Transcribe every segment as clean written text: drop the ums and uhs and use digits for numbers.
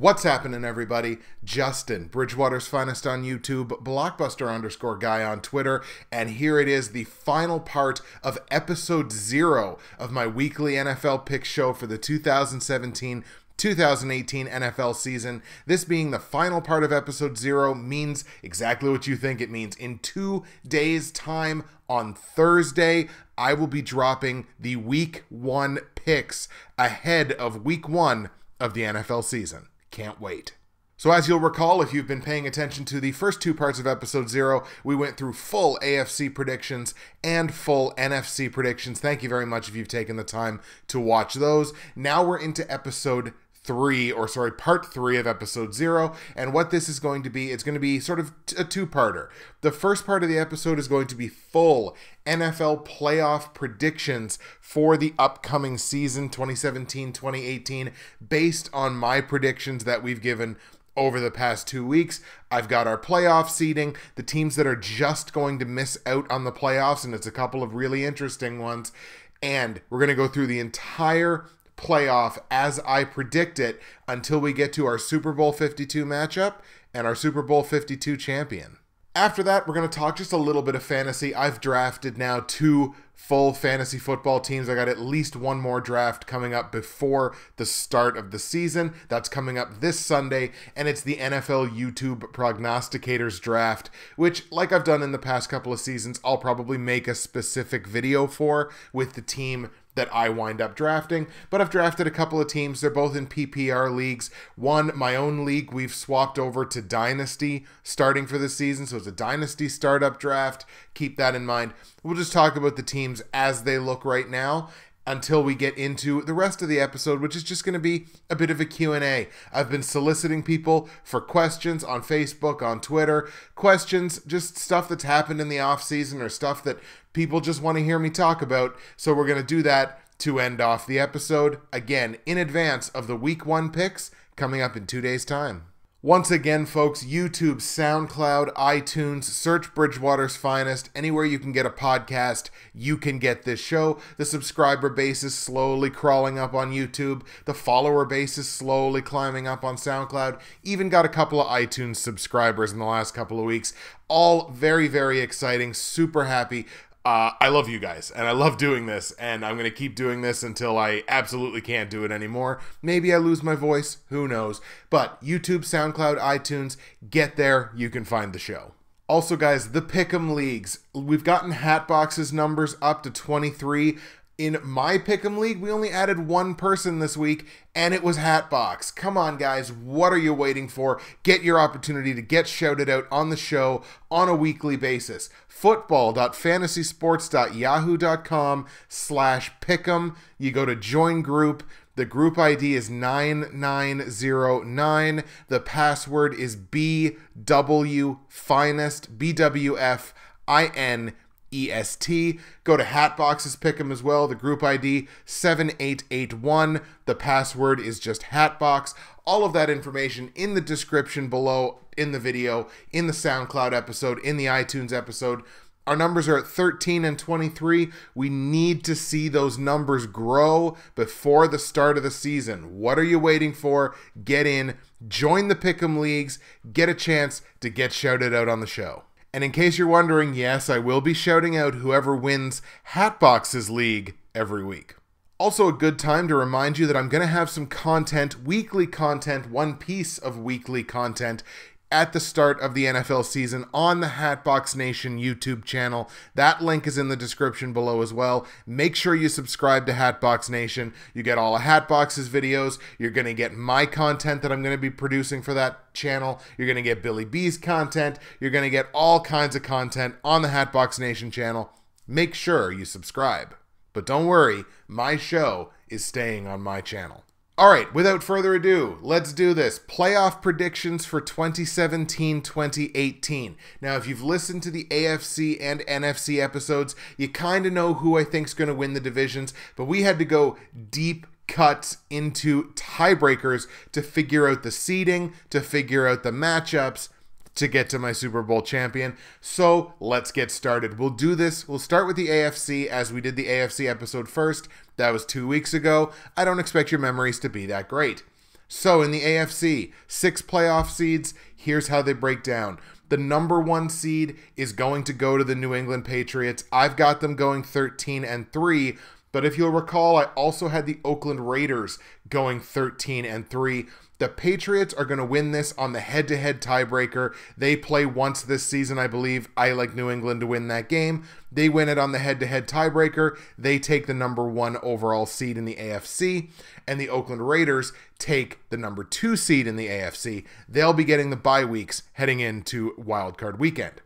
What's happening, everybody? Justin, Bridgewater's Finest on YouTube, Blockbuster_guy on Twitter, and here it is, the final part of episode 0 of my weekly NFL pick show for the 2017-2018 NFL season. This being the final part of episode 0 means exactly what you think it means. In 2 days' time, on Thursday, I will be dropping the Week 1 picks ahead of Week 1 of the NFL season. Can't wait. So as you'll recall, if you've been paying attention to the first 2 parts of episode 0, we went through full AFC predictions and full NFC predictions. Thank you very much if you've taken the time to watch those. Now we're into part 3 of episode 0, and what this is going to be, it's going to be sort of a 2-parter. The first part of the episode is going to be full NFL playoff predictions for the upcoming season 2017-2018 based on my predictions that we've given over the past 2 weeks. I've got our playoff seeding, the teams that are just going to miss out on the playoffs, and it's a couple of really interesting ones, and we're going to go through the entire playoff as I predict it until we get to our Super Bowl 52 matchup and our Super Bowl 52 champion. After that, we're going to talk just a little bit of fantasy. I've drafted now 2 full fantasy football teams. I got at least 1 more draft coming up before the start of the season. That's coming up this Sunday, and it's the NFL YouTube Prognosticators Draft, which, like I've done in the past couple of seasons, I'll probably make a specific video for with the team that I wind up drafting. But I've drafted a couple of teams. They're both in PPR leagues. One, my own league, we've swapped over to Dynasty starting for the season, so it's a Dynasty startup draft. Keep that in mind. We'll just talk about the teams as they look right now until we get into the rest of the episode, which is just going to be a bit of a Q&A. I've been soliciting people for questions on Facebook, on Twitter, questions, just stuff that's happened in the off season or stuff that people just want to hear me talk about. So we're going to do that to end off the episode, again, in advance of the Week 1 picks coming up in 2 days' time. Once again, folks, YouTube, SoundCloud, iTunes, search Bridgewater's Finest. Anywhere you can get a podcast, you can get this show. The subscriber base is slowly crawling up on YouTube. The follower base is slowly climbing up on SoundCloud. Even got a couple of iTunes subscribers in the last couple of weeks. All very, very exciting. Super happy. I love you guys, and I love doing this, and I'm going to keep doing this until I absolutely can't do it anymore. Maybe I lose my voice, who knows. But YouTube, SoundCloud, iTunes, get there, you can find the show. Also, guys, the Pick'em Leagues. We've gotten HATBOX's numbers up to 23. In my Pick'em League, we only added 1 person this week, and it was HATBOX. Come on, guys. What are you waiting for? Get your opportunity to get shouted out on the show on a weekly basis. football.fantasysports.yahoo.com/pick'em. You go to join group. The group ID is 9909. The password is bwfinest, BWFINEST. Go to HATBOX's Pick'em as well. The group ID 7881. The password is just HATBOX. All of that information in the description below, in the video, in the SoundCloud episode, in the iTunes episode. Our numbers are at 13 and 23. We need to see those numbers grow before the start of the season. What are you waiting for? Get in, join the Pick'em Leagues, get a chance to get shouted out on the show. And in case you're wondering, yes, I will be shouting out whoever wins HATBOX's league every week. Also a good time to remind you that I'm going to have some content, weekly content, 1 piece of weekly content at the start of the NFL season on the HATBOX Nation YouTube channel. That link is in the description below as well. Make sure you subscribe to HATBOX Nation. You get all of HATBOX's videos. You're going to get my content that I'm going to be producing for that channel. You're going to get Billy B's content. You're going to get all kinds of content on the HATBOX Nation channel. Make sure you subscribe. But don't worry, my show is staying on my channel. All right, without further ado, let's do this. Playoff predictions for 2017-2018. Now, if you've listened to the AFC and NFC episodes, you kind of know who I think is going to win the divisions, but we had to go deep cuts into tiebreakers to figure out the seeding, to figure out the matchups, to get to my Super Bowl champion. So let's get started. We'll do this. We'll start with the AFC as we did the AFC episode first. That was 2 weeks ago. I don't expect your memories to be that great. So in the AFC, 6 playoff seeds, here's how they break down. The number 1 seed is going to go to the New England Patriots. I've got them going 13-3, but if you'll recall, I also had the Oakland Raiders going 13-3. The Patriots are going to win this on the head-to-head tiebreaker. They play once this season, I believe. I like New England to win that game. They win it on the head-to-head tiebreaker. They take the number 1 overall seed in the AFC, and the Oakland Raiders take the number 2 seed in the AFC. They'll be getting the bye weeks heading into Wild Card Weekend.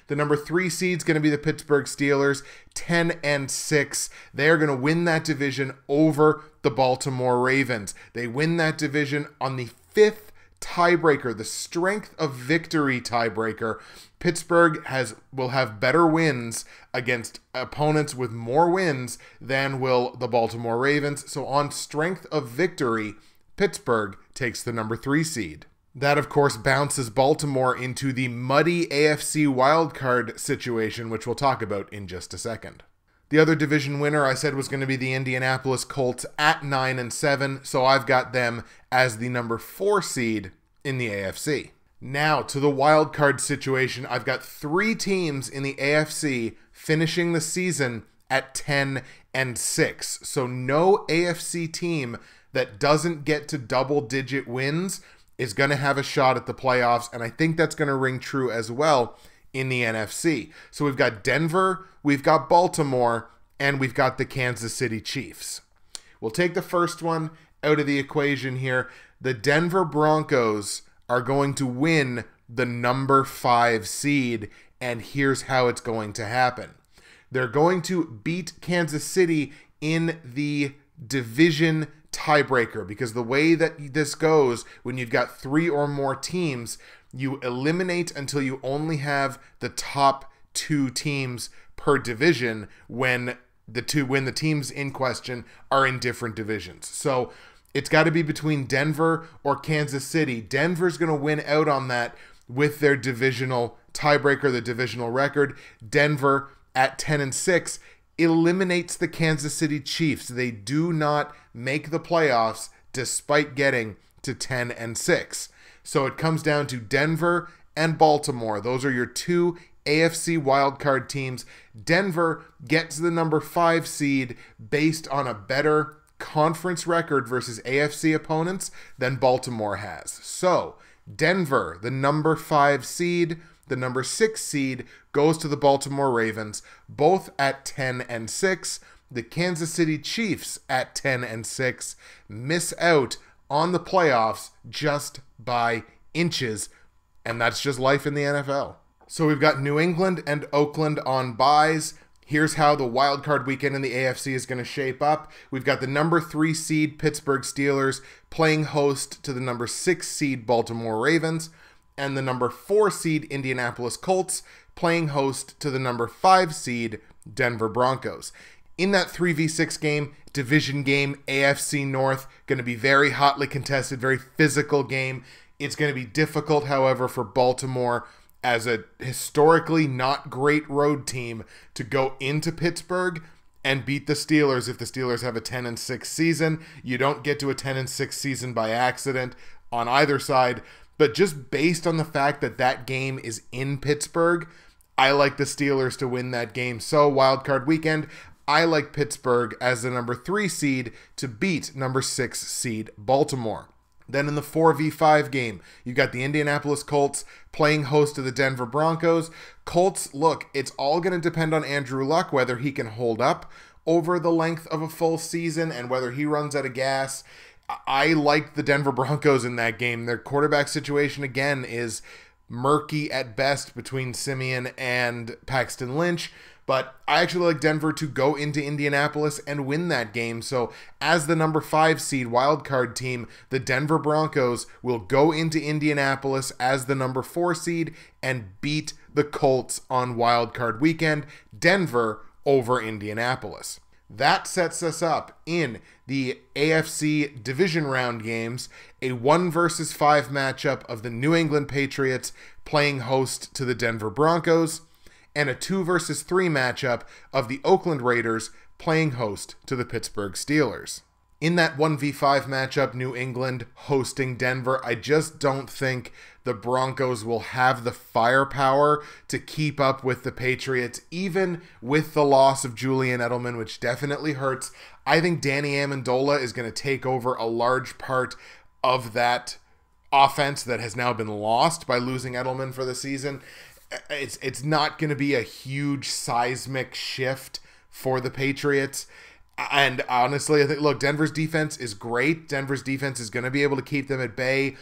The number 3 seed is going to be the Pittsburgh Steelers, 10-6. They're going to win that division over the Baltimore Ravens. They win that division on the 5th tiebreaker, the strength of victory tiebreaker. Pittsburgh will have better wins against opponents with more wins than will the Baltimore Ravens. So on strength of victory, Pittsburgh takes the number 3 seed. That, of course, bounces Baltimore into the muddy AFC wildcard situation, which we'll talk about in just a second. The other division winner I said was going to be the Indianapolis Colts at 9-7, so I've got them as the number 4 seed in the AFC. Now, to the wildcard situation, I've got 3 teams in the AFC finishing the season at 10-6. So no AFC team that doesn't get to double-digit wins is going to have a shot at the playoffs, and I think that's going to ring true as well in the NFC. So we've got Denver, we've got Baltimore, and we've got the Kansas City Chiefs. We'll take the first one out of the equation here. The Denver Broncos are going to win the number 5 seed, and here's how it's going to happen. They're going to beat Kansas City in the division tiebreaker, because the way that this goes, when you've got 3 or more teams, you eliminate until you only have the top 2 teams per division when the teams in question are in different divisions. So it's got to be between Denver or Kansas City. Denver's going to win out on that with their divisional tiebreaker, the divisional record. Denver at 10-6 eliminates the Kansas City Chiefs. They do not make the playoffs despite getting to 10-6. So it comes down to Denver and Baltimore. Those are your 2 AFC wildcard teams. Denver gets the number 5 seed based on a better conference record versus AFC opponents than Baltimore has. So Denver, the number 5 seed, the number 6 seed goes to the Baltimore Ravens, both at 10-6. The Kansas City Chiefs at 10-6 miss out on the playoffs just by inches, and that's just life in the NFL. So we've got New England and Oakland on byes. Here's how the wild card weekend in the AFC is going to shape up. We've got the number 3 seed Pittsburgh Steelers playing host to the number 6 seed Baltimore Ravens, and the number 4 seed Indianapolis Colts playing host to the number 5 seed Denver Broncos. In that 3v6 game, division game, AFC North, going to be very hotly contested, very physical game. It's going to be difficult, however, for Baltimore as a historically not great road team to go into Pittsburgh and beat the Steelers if the Steelers have a 10-6 season. You don't get to a 10-6 season by accident on either side, but just based on the fact that that game is in Pittsburgh, I like the Steelers to win that game. So wildcard weekend, I like Pittsburgh as the number 3 seed to beat number 6 seed Baltimore. Then in the 4v5 game, you've got the Indianapolis Colts playing host to the Denver Broncos. Colts, look, it's all going to depend on Andrew Luck, whether he can hold up over the length of a full season and whether he runs out of gas. I like the Denver Broncos in that game. Their quarterback situation, again, is murky at best between Simeon and Paxton Lynch. But I actually like Denver to go into Indianapolis and win that game. So as the number 5 seed wildcard team, the Denver Broncos will go into Indianapolis as the number 4 seed and beat the Colts on wildcard weekend. Denver over Indianapolis. That sets us up in the AFC division round games, a 1 versus 5 matchup of the New England Patriots playing host to the Denver Broncos, and a 2 versus 3 matchup of the Oakland Raiders playing host to the Pittsburgh Steelers. In that 1v5 matchup, New England hosting Denver, I just don't think the Broncos will have the firepower to keep up with the Patriots, even with the loss of Julian Edelman, which definitely hurts. I think Danny Amendola is going to take over a large part of that offense that has now been lost by losing Edelman for the season. It's not going to be a huge seismic shift for the Patriots. And honestly, I think, look, Denver's defense is great. Denver's defense is going to be able to keep them at bay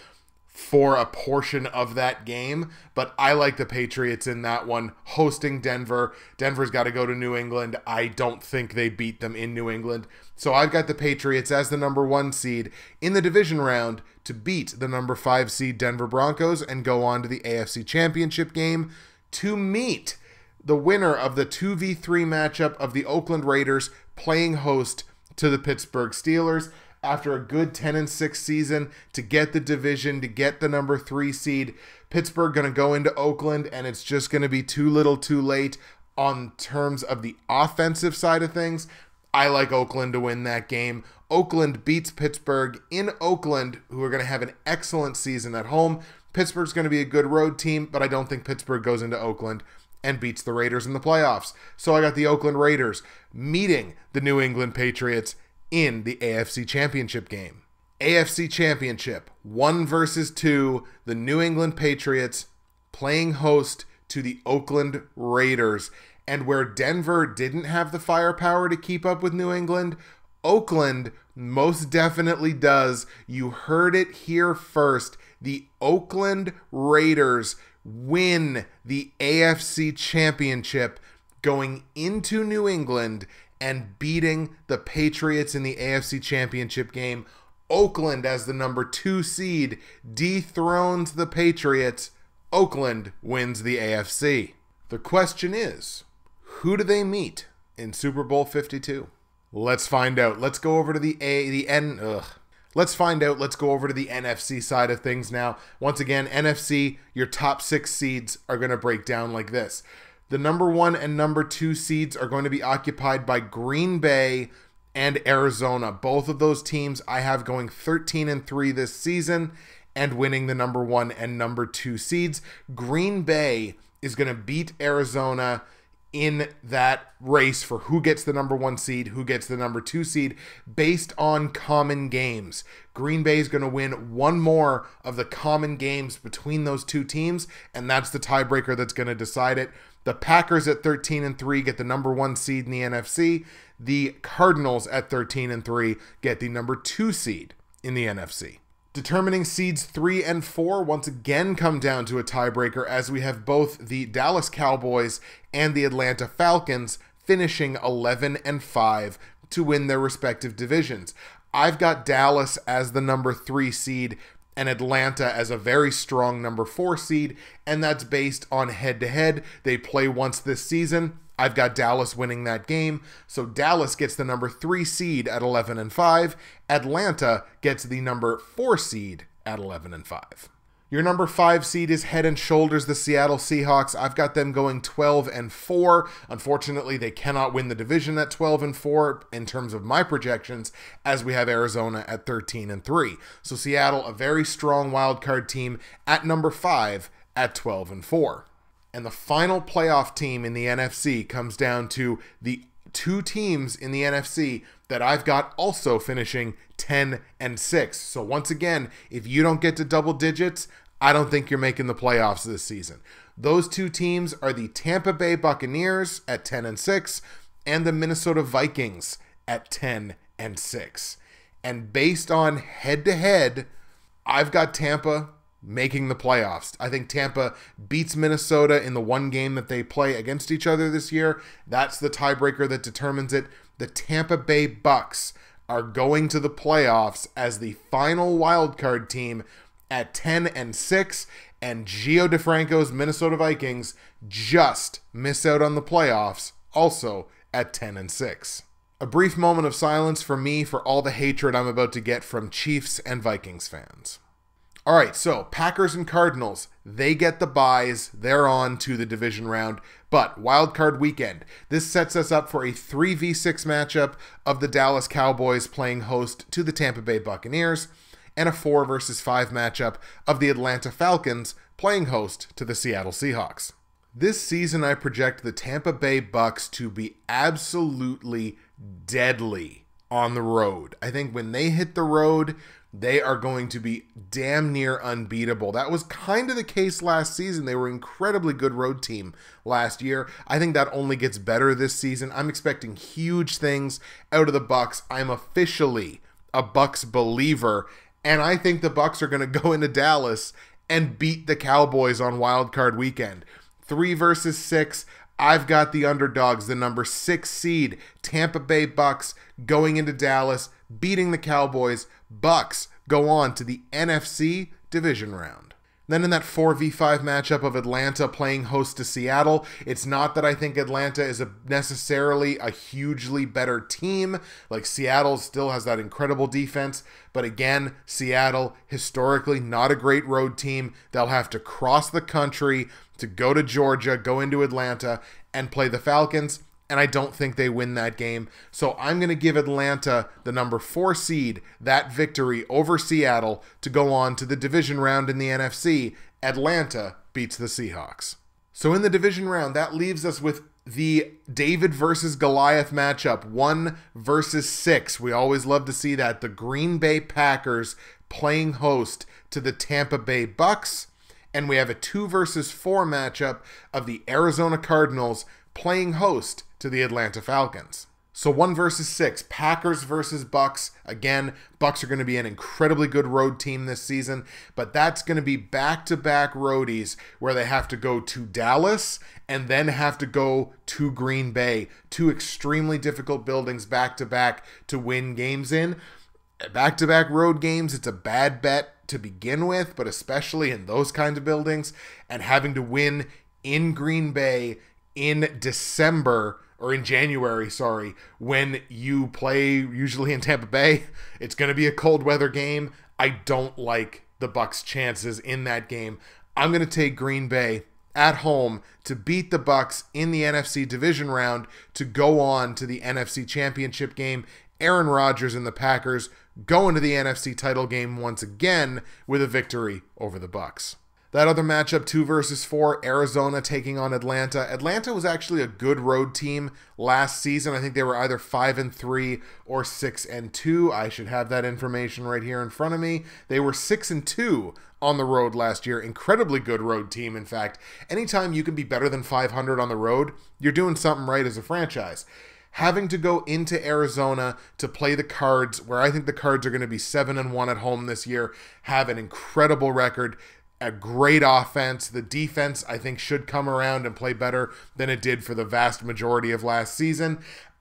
for a portion of that game. But I like the Patriots in that one, hosting Denver. Denver's got to go to New England. I don't think they beat them in New England. So I've got the Patriots as the number 1 seed in the division round to beat the number 5 seed Denver Broncos and go on to the AFC Championship game to meet the winner of the 2v3 matchup of the Oakland Raiders playing host to the Pittsburgh Steelers. After a good 10-6 season to get the division, to get the number 3 seed, Pittsburgh going to go into Oakland, and it's just going to be too little too late on terms of the offensive side of things. I like Oakland to win that game. Oakland beats Pittsburgh in Oakland, who are going to have an excellent season at home. Pittsburgh's going to be a good road team, but I don't think Pittsburgh goes into Oakland and beats the Raiders in the playoffs. So I got the Oakland Raiders meeting the New England Patriots in the AFC Championship game. AFC Championship, 1 versus 2, the New England Patriots playing host to the Oakland Raiders. And where Denver didn't have the firepower to keep up with New England, Oakland most definitely does. You heard it here first. The Oakland Raiders win the AFC Championship going into New England and beating the Patriots in the AFC Championship game. Oakland, as the number 2 seed, dethrones the Patriots. Oakland wins the AFC. The question is, who do they meet in Super Bowl 52? Let's find out. Let's go over to Let's find out. Let's go over to the NFC side of things now. Once again, NFC, your top 6 seeds are going to break down like this. The number 1 and number 2 seeds are going to be occupied by Green Bay and Arizona. Both of those teams I have going 13-3 this season and winning the number 1 and number 2 seeds. Green Bay is going to beat Arizona in that race for who gets the number 1 seed, who gets the number 2 seed, based on common games. Green Bay is going to win one more of the common games between those two teams, and that's the tiebreaker that's going to decide it. The Packers at 13-3 get the number 1 seed in the NFC. The Cardinals at 13-3 get the number 2 seed in the NFC. Determining seeds 3 and 4 once again come down to a tiebreaker, as we have both the Dallas Cowboys and the Atlanta Falcons finishing 11-5 to win their respective divisions. I've got Dallas as the number 3 seed and Atlanta as a very strong number 4 seed, and that's based on head-to-head. They play once this season. I've got Dallas winning that game, so Dallas gets the number 3 seed at 11-5. Atlanta gets the number 4 seed at 11-5. Your number 5 seed is head and shoulders the Seattle Seahawks. I've got them going 12-4. Unfortunately, they cannot win the division at 12-4 in terms of my projections, as we have Arizona at 13-3. So Seattle, a very strong wildcard team at number 5 at 12-4. And the final playoff team in the NFC comes down to the 2 teams in the NFC that I've got also finishing 10-6. So once again, if you don't get to double digits, I don't think you're making the playoffs this season. Those 2 teams are the Tampa Bay Buccaneers at 10-6 and the Minnesota Vikings at 10-6. And based on head-to-head, I've got Tampa making the playoffs. I think Tampa beats Minnesota in the one game that they play against each other this year. That's the tiebreaker that determines it. The Tampa Bay Bucks are going to the playoffs as the final wildcard team at 10-6, and Gio DeFranco's Minnesota Vikings just miss out on the playoffs, also at 10-6. A brief moment of silence for me for all the hatred I'm about to get from Chiefs and Vikings fans. All right, so Packers and Cardinals, they get the byes. They're on to the division round. But wildcard weekend, this sets us up for a 3v6 matchup of the Dallas Cowboys playing host to the Tampa Bay Buccaneers, and a 4 versus 5 matchup of the Atlanta Falcons playing host to the Seattle Seahawks. This season, I project the Tampa Bay Bucs to be absolutely deadly on the road. I think when they hit the road, they are going to be damn near unbeatable. That was kind of the case last season. They were an incredibly good road team last year. I think that only gets better this season. I'm expecting huge things out of the Bucs. I'm officially a Bucs believer, and I think the Bucs are going to go into Dallas and beat the Cowboys on Wild Card Weekend. 3 versus 6. I've got the underdogs, the number 6 seed Tampa Bay Bucs going into Dallas, beating the Cowboys. Bucs go on to the NFC division round. Then in that 4v5 matchup of Atlanta playing host to Seattle, it's not that I think Atlanta is necessarily a hugely better team. Like, Seattle still has that incredible defense, but again, Seattle, historically not a great road team. They'll have to cross the country to go to Georgia, go into Atlanta, and play the Falcons. And I don't think they win that game. So I'm going to give Atlanta, the number 4 seed, that victory over Seattle to go on to the division round in the NFC. Atlanta beats the Seahawks. So in the division round, that leaves us with the David versus Goliath matchup, 1 versus 6. We always love to see that. The Green Bay Packers playing host to the Tampa Bay Bucs. And we have a 2 versus 4 matchup of the Arizona Cardinals playing host to the Atlanta Falcons. So 1 versus 6, Packers versus Bucs. Again, Bucs are going to be an incredibly good road team this season, but that's going to be back-to-back roadies where they have to go to Dallas and then have to go to Green Bay. 2 extremely difficult buildings back-to-back to win games in. Back-to-back road games, it's a bad bet to begin with, but especially in those kinds of buildings, and having to win in Green Bay in December, or in January, sorry, when you play usually in Tampa Bay, it's going to be a cold weather game. I don't like the Bucs' chances in that game. I'm going to take Green Bay at home to beat the Bucs in the NFC division round to go on to the NFC championship game. Aaron Rodgers and the Packers go into the NFC title game once again with a victory over the Bucs. That other matchup, 2 versus 4, Arizona taking on Atlanta. Atlanta was actually a good road team last season. I think they were either 5-3 or 6-2. I should have that information right here in front of me. They were 6-2 on the road last year. Incredibly good road team, in fact. Anytime you can be better than 500 on the road, you're doing something right as a franchise. Having to go into Arizona to play the Cards, where I think the Cards are going to be 7-1 at home this year, have an incredible record, a great offense. The defense, I think, should come around and play better than it did for the vast majority of last season.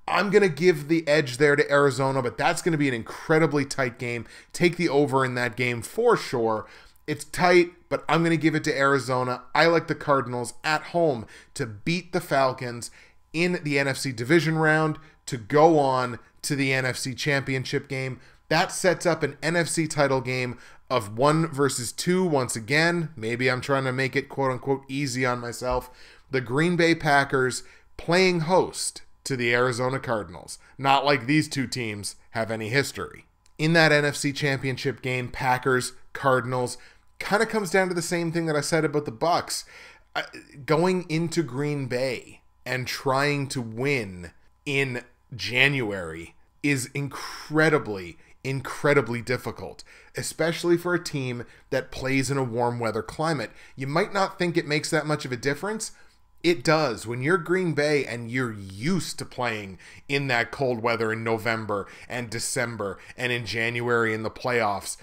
I'm going to give the edge there to Arizona, but that's going to be an incredibly tight game. Take the over in that game for sure. It's tight, but I'm going to give it to Arizona. I like the Cardinals at home to beat the Falcons in the NFC division round to go on to the NFC championship game. That sets up an NFC title game of 1 versus 2 once again. Maybe I'm trying to make it quote-unquote easy on myself. The Green Bay Packers playing host to the Arizona Cardinals. Not like these two teams have any history. In that NFC championship game, Packers, Cardinals, kind of comes down to the same thing that I said about the Bucs. Going into Green Bay and trying to win in January is incredibly difficult, especially for a team that plays in a warm weather climate. You might not think it makes that much of a difference. It does. When you're Green Bay and you're used to playing in that cold weather in November and December and in January in the playoffs,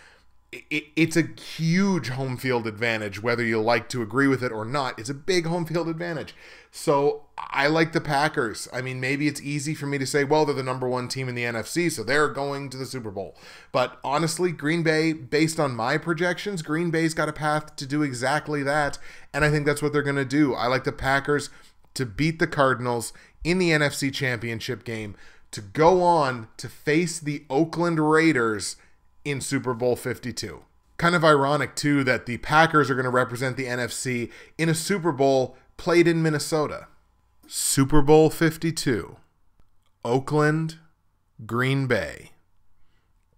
it's a huge home field advantage, whether you like to agree with it or not. It's a big home field advantage. So I like the Packers. I mean, maybe it's easy for me to say, well, they're the number 1 team in the NFC, so they're going to the Super Bowl. But honestly, Green Bay, based on my projections, Green Bay's got a path to do exactly that, and I think that's what they're going to do. I like the Packers to beat the Cardinals in the NFC Championship game, to go on to face the Oakland Raiders in Super Bowl 52. Kind of ironic, too, that the Packers are going to represent the NFC in a Super Bowl played in Minnesota. Super Bowl 52. Oakland, Green Bay.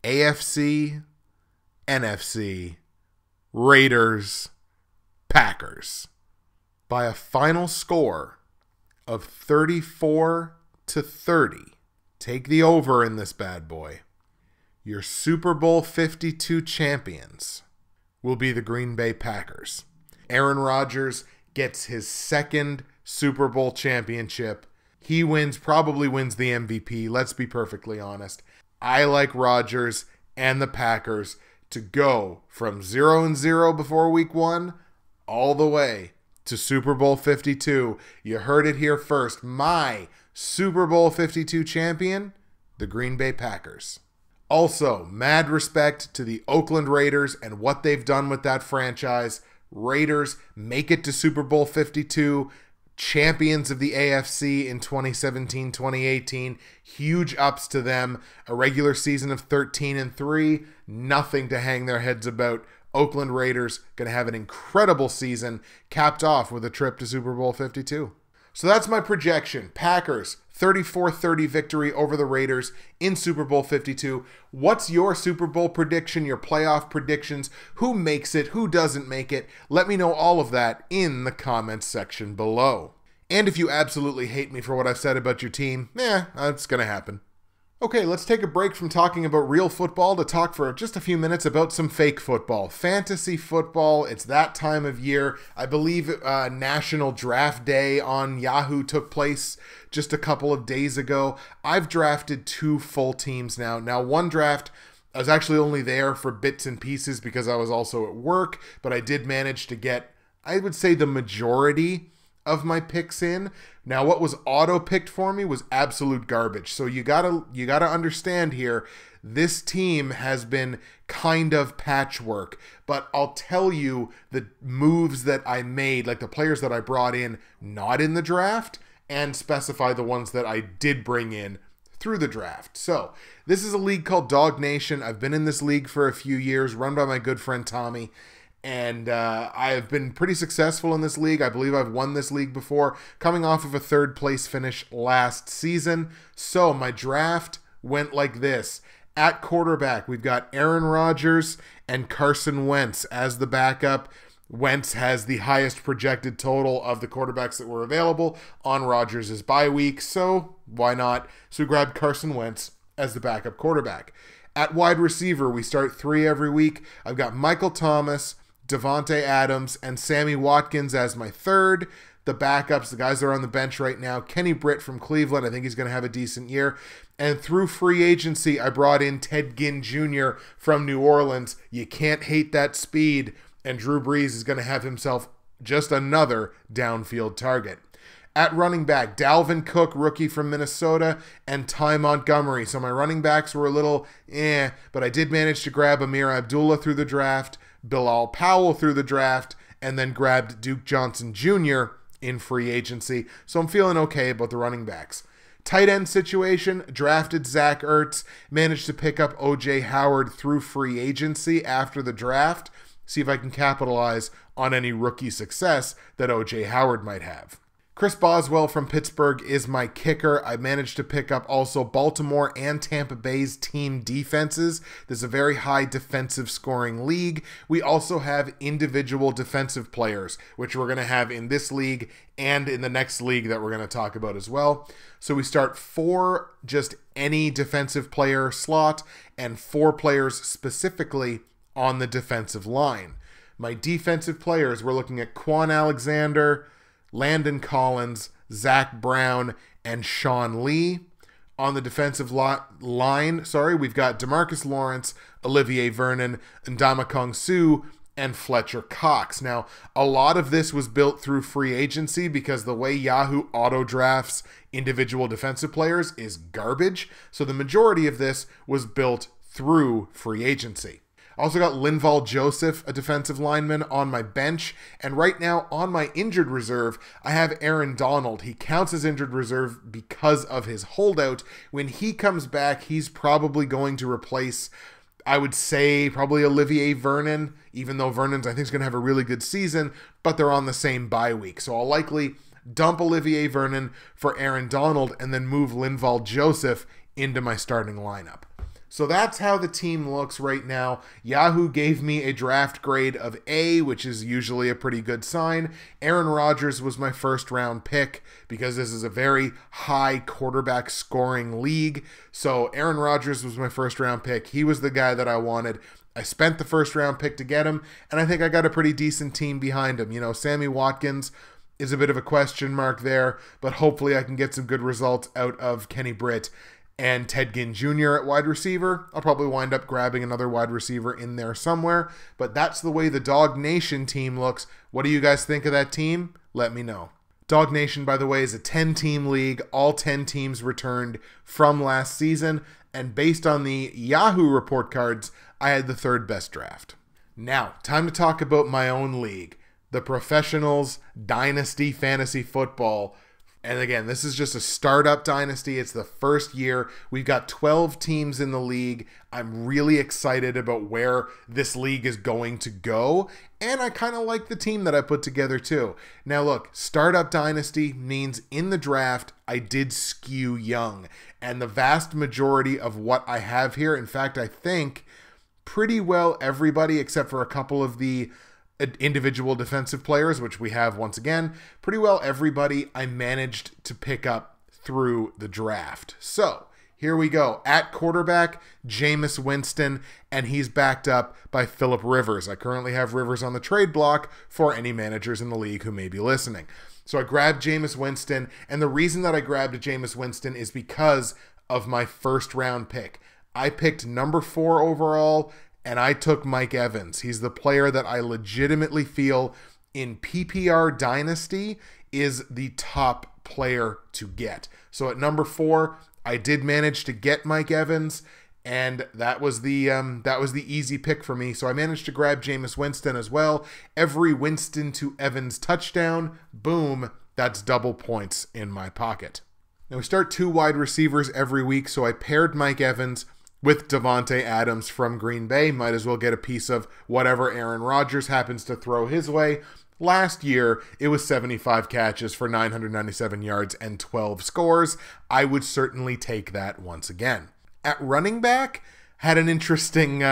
AFC, NFC, Raiders, Packers. By a final score of 34-30. Take the over in this bad boy. Your Super Bowl 52 champions will be the Green Bay Packers. Aaron Rodgers gets his second Super Bowl championship. He probably wins the MVP, let's be perfectly honest. I like Rodgers and the Packers to go from 0-0 before week 1 all the way to Super Bowl 52. You heard it here first. My Super Bowl 52 champion, the Green Bay Packers. Also, mad respect to the Oakland Raiders and what they've done with that franchise. Raiders make it to Super Bowl 52, champions of the AFC in 2017-2018. Huge ups to them. A regular season of 13-3. Nothing to hang their heads about. Oakland Raiders going to have an incredible season, capped off with a trip to Super Bowl 52. So that's my projection. Packers, 34-30 victory over the Raiders in Super Bowl 52. What's your Super Bowl prediction, your playoff predictions? Who makes it? Who doesn't make it? Let me know all of that in the comments section below. And if you absolutely hate me for what I've said about your team, that's going to happen. Okay, let's take a break from talking about real football to talk for just a few minutes about some fake football. Fantasy football, it's that time of year. I believe National Draft Day on Yahoo took place just a couple of days ago. I've drafted 2 full teams now. Now, one draft, I was actually only there for bits and pieces because I was also at work, but I did manage to get, I would say, the majority of my picks in. Now, what was auto-picked for me was absolute garbage. So you gotta understand here, this team has been kind of patchwork. But I'll tell you the moves that I made, like the players that I brought in not in the draft, and specify the ones that I did bring in through the draft. So this is a league called Dog Nation. I've been in this league for a few years, run by my good friend Tommy. And I have been pretty successful in this league. I believe I've won this league before, coming off of a 3rd place finish last season. So my draft went like this. At quarterback, we've got Aaron Rodgers and Carson Wentz as the backup. Wentz has the highest projected total of the quarterbacks that were available on Rodgers' bye week, so why not? So we grabbed Carson Wentz as the backup quarterback. At wide receiver, we start 3 every week. I've got Michael Thomas, Devontae Adams, and Sammy Watkins as my 3rd. The backups, the guys that are on the bench right now, Kenny Britt from Cleveland. I think he's going to have a decent year. And through free agency, I brought in Ted Ginn Jr. from New Orleans. You can't hate that speed. And Drew Brees is going to have himself just another downfield target. At running back, Dalvin Cook, rookie from Minnesota, and Ty Montgomery. So my running backs were a little but I did manage to grab Amir Abdullah through the draft, Bilal Powell through the draft, and then grabbed Duke Johnson Jr. in free agency. So I'm feeling okay about the running backs. Tight end situation, drafted Zach Ertz, managed to pick up O.J. Howard through free agency after the draft. See if I can capitalize on any rookie success that O.J. Howard might have. Chris Boswell from Pittsburgh is my kicker. I managed to pick up also Baltimore and Tampa Bay's team defenses. This is a very high defensive scoring league. We also have individual defensive players, which we're going to have in this league and in the next league that we're going to talk about as well. So we start 4 just any defensive player slot and 4 players specifically on the defensive line. My defensive players, we're looking at Quan Alexander, Landon Collins, Zach Brown, and Sean Lee. On the defensive line, we've got DeMarcus Lawrence, Olivier Vernon, Ndamukong Suh, and Fletcher Cox. Now, a lot of this was built through free agency because the way Yahoo auto drafts individual defensive players is garbage. So the majority of this was built through free agency. I also got Linval Joseph, a defensive lineman, on my bench. And right now, on my injured reserve, I have Aaron Donald. He counts as injured reserve because of his holdout. When he comes back, he's probably going to replace I would say probably Olivier Vernon, even though Vernon's I think is going to have a really good season, but they're on the same bye week. So I'll likely dump Olivier Vernon for Aaron Donald and then move Linval Joseph into my starting lineup. So that's how the team looks right now. Yahoo gave me a draft grade of A, which is usually a pretty good sign. Aaron Rodgers was my first round pick because this is a very high quarterback scoring league. So Aaron Rodgers was my first round pick. He was the guy that I wanted. I spent the first round pick to get him, and I think I got a pretty decent team behind him. You know, Sammy Watkins is a bit of a question mark there, but hopefully I can get some good results out of Kenny Britt and Ted Ginn Jr. at wide receiver. I'll probably wind up grabbing another wide receiver in there somewhere, but that's the way the Dog Nation team looks. What do you guys think of that team? Let me know. Dog Nation, by the way, is a 10-team league. All 10 teams returned from last season, and based on the Yahoo report cards, I had the third best draft. Now, time to talk about my own league, the Professionals Dynasty Fantasy Football. And again, this is just a startup dynasty. It's the first year. We've got 12 teams in the league. I'm really excited about where this league is going to go. And I kind of like the team that I put together too. Now look, startup dynasty means in the draft, I did skew young. And the vast majority of what I have here, in fact, I think pretty well everybody except for a couple of the individual defensive players, which we have once again, pretty well everybody I managed to pick up through the draft. So here we go. At quarterback, Jameis Winston, and he's backed up by Phillip Rivers. I currently have Rivers on the trade block for any managers in the league who may be listening. So I grabbed Jameis Winston, and the reason that I grabbed Jameis Winston is because of my first round pick. I picked number 4 overall, and I took Mike Evans. He's the player that I legitimately feel in PPR Dynasty is the top player to get. So at number 4, I did manage to get Mike Evans, and that was the easy pick for me. So I managed to grab Jameis Winston as well. Every Winston to Evans touchdown, boom, that's double points in my pocket. Now we start 2 wide receivers every week, so I paired Mike Evans with Davante Adams from Green Bay. Might as well get a piece of whatever Aaron Rodgers happens to throw his way. Last year, it was 75 catches for 997 yards and 12 scores. I would certainly take that once again. At running back, had an interesting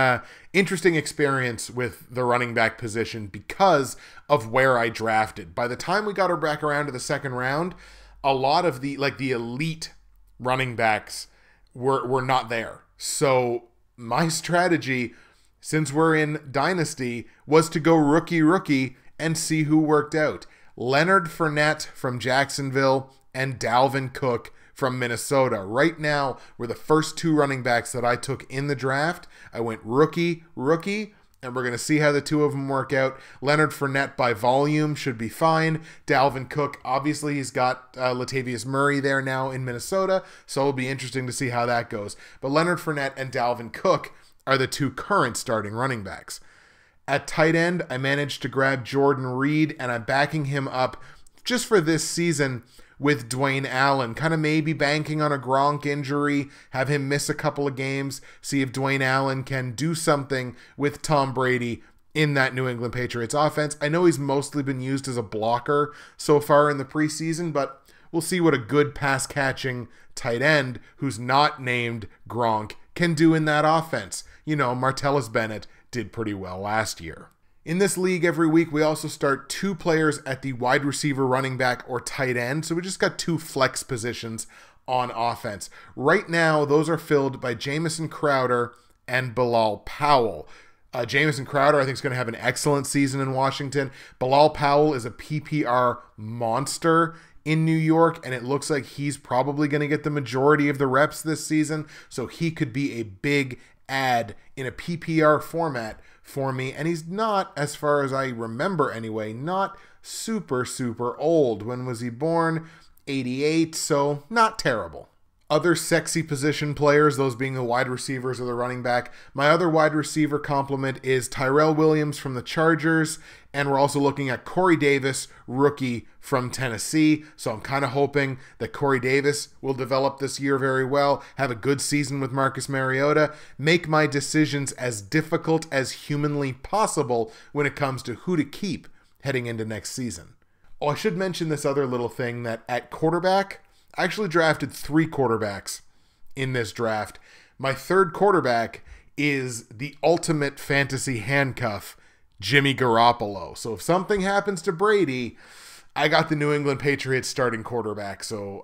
experience with the running back position because of where I drafted. By the time we got back around to the second round, a lot of the elite running backs were not there. So my strategy, since we're in Dynasty, was to go rookie and see who worked out. Leonard Fournette from Jacksonville and Dalvin Cook from Minnesota. Right now, were the first 2 running backs that I took in the draft. I went rookie, and we're going to see how the 2 of them work out. Leonard Fournette by volume should be fine. Dalvin Cook, obviously he's got Latavius Murray there now in Minnesota, so it'll be interesting to see how that goes. But Leonard Fournette and Dalvin Cook are the 2 current starting running backs. At tight end, I managed to grab Jordan Reed, and I'm backing him up just for this season with Dwayne Allen, kind of maybe banking on a Gronk injury, have him miss a couple of games, see if Dwayne Allen can do something with Tom Brady in that New England Patriots offense. I know he's mostly been used as a blocker so far in the preseason, but we'll see what a good pass-catching tight end who's not named Gronk can do in that offense. You know, Martellus Bennett did pretty well last year. In this league every week, we also start 2 players at the wide receiver, running back, or tight end. So we just got 2 flex positions on offense. Right now, those are filled by Jamison Crowder and Bilal Powell. Jamison Crowder, I think, is going to have an excellent season in Washington. Bilal Powell is a PPR monster in New York, and it looks like he's probably going to get the majority of the reps this season. So he could be a big add in a PPR format for me, and he's not, as far as I remember anyway, not super old. When was he born? 88, so not terrible. Other sexy position players, those being the wide receivers or the running back. My other wide receiver compliment is Tyrell Williams from the Chargers, and we're also looking at Corey Davis, rookie from Tennessee. So I'm kind of hoping that Corey Davis will develop this year very well, have a good season with Marcus Mariota, make my decisions as difficult as humanly possible when it comes to who to keep heading into next season. Oh, I should mention this other little thing, that at quarterback, I actually drafted 3 quarterbacks in this draft. My third quarterback is the ultimate fantasy handcuff, Jimmy Garoppolo. So if something happens to Brady, I got the New England Patriots starting quarterback. So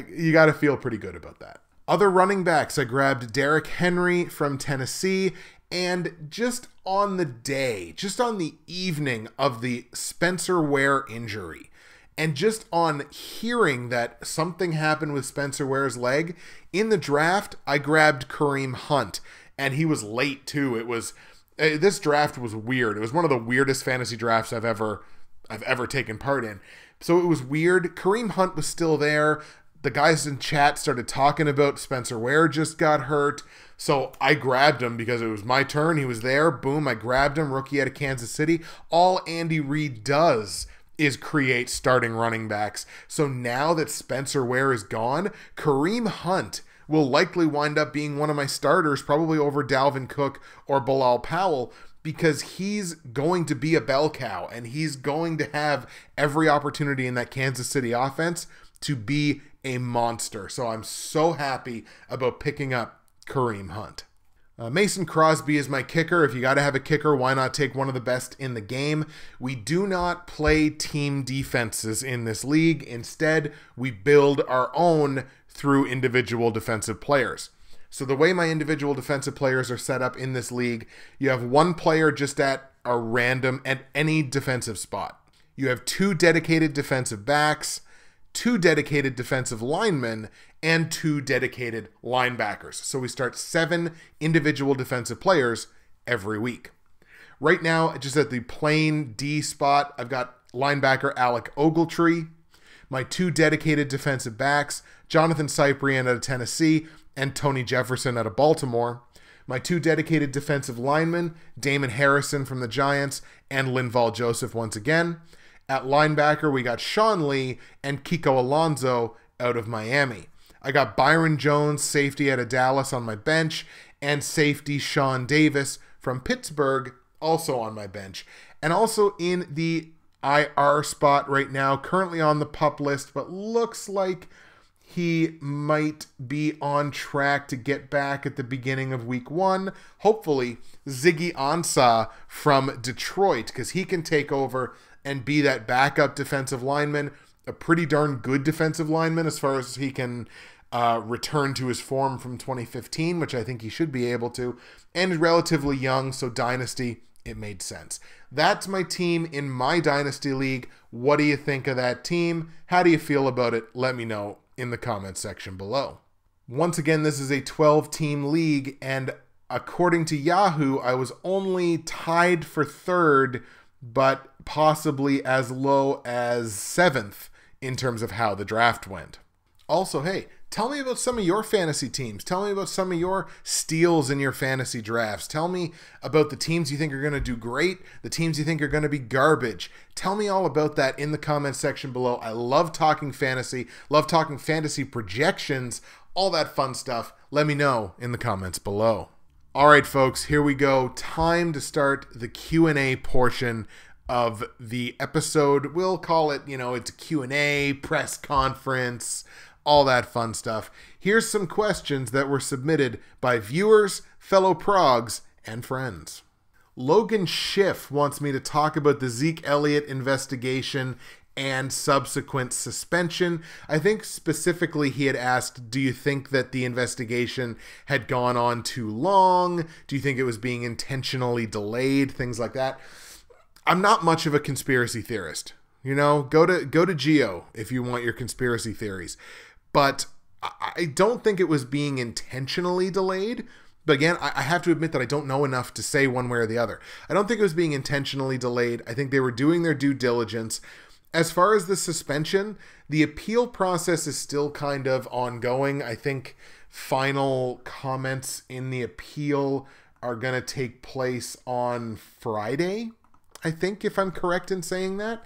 you got to feel pretty good about that. Other running backs, I grabbed Derrick Henry from Tennessee. And just on the evening of the Spencer Ware injury, and just on hearing that something happened with Spencer Ware's leg, in the draft, I grabbed Kareem Hunt, and he was late too. This draft was weird. It was one of the weirdest fantasy drafts I've ever taken part in. So it was weird. Kareem Hunt was still there. The guys in chat started talking about Spencer Ware just got hurt. So I grabbed him because it was my turn. He was there. Boom, I grabbed him. Rookie out of Kansas City. All Andy Reid does is create starting running backs. So now that Spencer Ware is gone, Kareem Hunt will likely wind up being one of my starters, probably over Dalvin Cook or Bilal Powell, because he's going to be a bell cow, and he's going to have every opportunity in that Kansas City offense to be a monster. So I'm so happy about picking up Kareem Hunt. Mason Crosby is my kicker. If you got to have a kicker, why not take one of the best in the game? We do not play team defenses in this league. Instead, we build our own through individual defensive players. So the way my individual defensive players are set up in this league, you have one player just at a random at any defensive spot. You have 2 dedicated defensive backs, 2 dedicated defensive linemen, and 2 dedicated linebackers. So we start 7 individual defensive players every week. Right now, just at the plain D spot, I've got linebacker Alec Ogletree, my 2 dedicated defensive backs, Jonathan Cyprien out of Tennessee and Tony Jefferson out of Baltimore, my 2 dedicated defensive linemen, Damon Harrison from the Giants and Linval Joseph once again. At linebacker, we got Sean Lee and Kiko Alonso out of Miami. I got Byron Jones, safety out of Dallas, on my bench, and safety Sean Davis from Pittsburgh, also on my bench. And also in the IR spot right now, currently on the PUP list, but looks like he might be on track to get back at the beginning of week 1. Hopefully, Ziggy Ansah from Detroit, because he can take over and be that backup defensive lineman, a pretty darn good defensive lineman as far as he can return to his form from 2015, which I think he should be able to, and relatively young, so Dynasty, it made sense. That's my team in my Dynasty League. What do you think of that team? How do you feel about it? Let me know in the comments section below. Once again, this is a 12-team league, and according to Yahoo, I was only tied for 3rd, but possibly as low as 7th in terms of how the draft went. Also, hey, tell me about some of your fantasy teams. Tell me about some of your steals in your fantasy drafts. Tell me about the teams you think are going to do great, the teams you think are going to be garbage. Tell me all about that in the comments section below. I love talking fantasy, love talking fantasy projections, all that fun stuff. Let me know in the comments below. All right, folks, here we go. Time to start the Q&A portion of the episode. We'll call it, it's a Q&A, press conference, all that fun stuff. Here's some questions that were submitted by viewers, fellow progs, and friends. Logan Schiff wants me to talk about the Zeke Elliott investigation and subsequent suspension. I think specifically he had asked, do you think that the investigation had gone on too long? Do you think it was being intentionally delayed? Things like that. I'm not much of a conspiracy theorist. Go to Geo if you want your conspiracy theories. But I don't think it was being intentionally delayed. But again, I have to admit that I don't know enough to say one way or the other. I don't think it was being intentionally delayed. I think they were doing their due diligence. As far as the suspension, the appeal process is still kind of ongoing. I think final comments in the appeal are going to take place on Friday, I think, if I'm correct in saying that.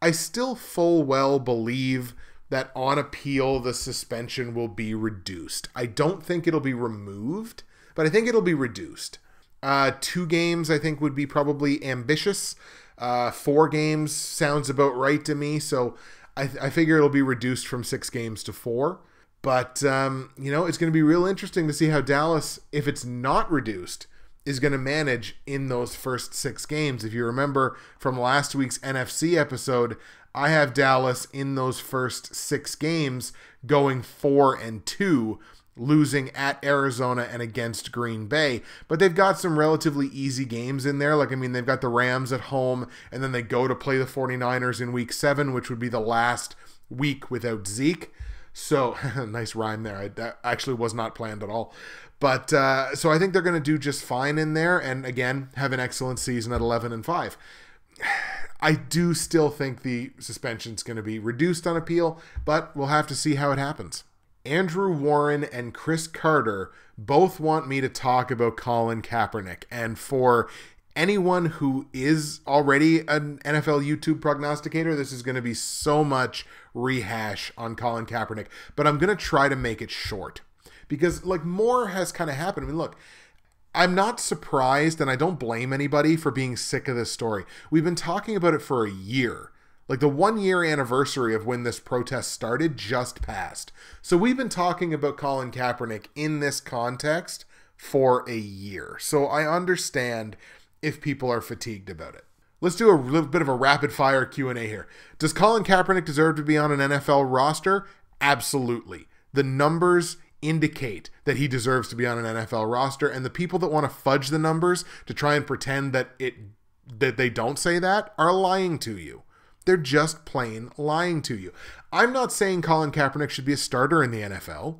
I still full well believe that on appeal, the suspension will be reduced. I don't think it'll be removed, but I think it'll be reduced. 2 games, I think, would be probably ambitious. 4 games sounds about right to me, so I figure it'll be reduced from 6 games to 4. But, you know, it's going to be real interesting to see how Dallas, if it's not reduced, is going to manage in those first 6 games. If you remember from last week's NFC episode, I have Dallas in those first 6 games going 4-2, losing at Arizona and against Green Bay. But they've got some relatively easy games in there. Like, I mean, they've got the Rams at home, and then they go to play the 49ers in week 7, which would be the last week without Zeke. So, nice rhyme there. That actually was not planned at all. But, so I think they're going to do just fine in there, and again, have an excellent season at 11-5. I do still think the suspension's going to be reduced on appeal, but we'll have to see how it happens. Andrew Warren and Chris Carter both want me to talk about Colin Kaepernick. And for anyone who is already an NFL YouTube prognosticator, this is going to be so much rehash on Colin Kaepernick. But I'm going to try to make it short. Because, like, more has kind of happened. I mean, look, I'm not surprised, and I don't blame anybody for being sick of this story. We've been talking about it for a year. Like, the 1-year anniversary of when this protest started just passed. So we've been talking about Colin Kaepernick in this context for a year. So I understand if people are fatigued about it. Let's do a little bit of a rapid-fire Q&A here. Does Colin Kaepernick deserve to be on an NFL roster? Absolutely. The numbers indicate that he deserves to be on an NFL roster, and the people that want to fudge the numbers to try and pretend that they don't say that are lying to you. They're just plain lying to you. I'm not saying Colin Kaepernick should be a starter in the NFL.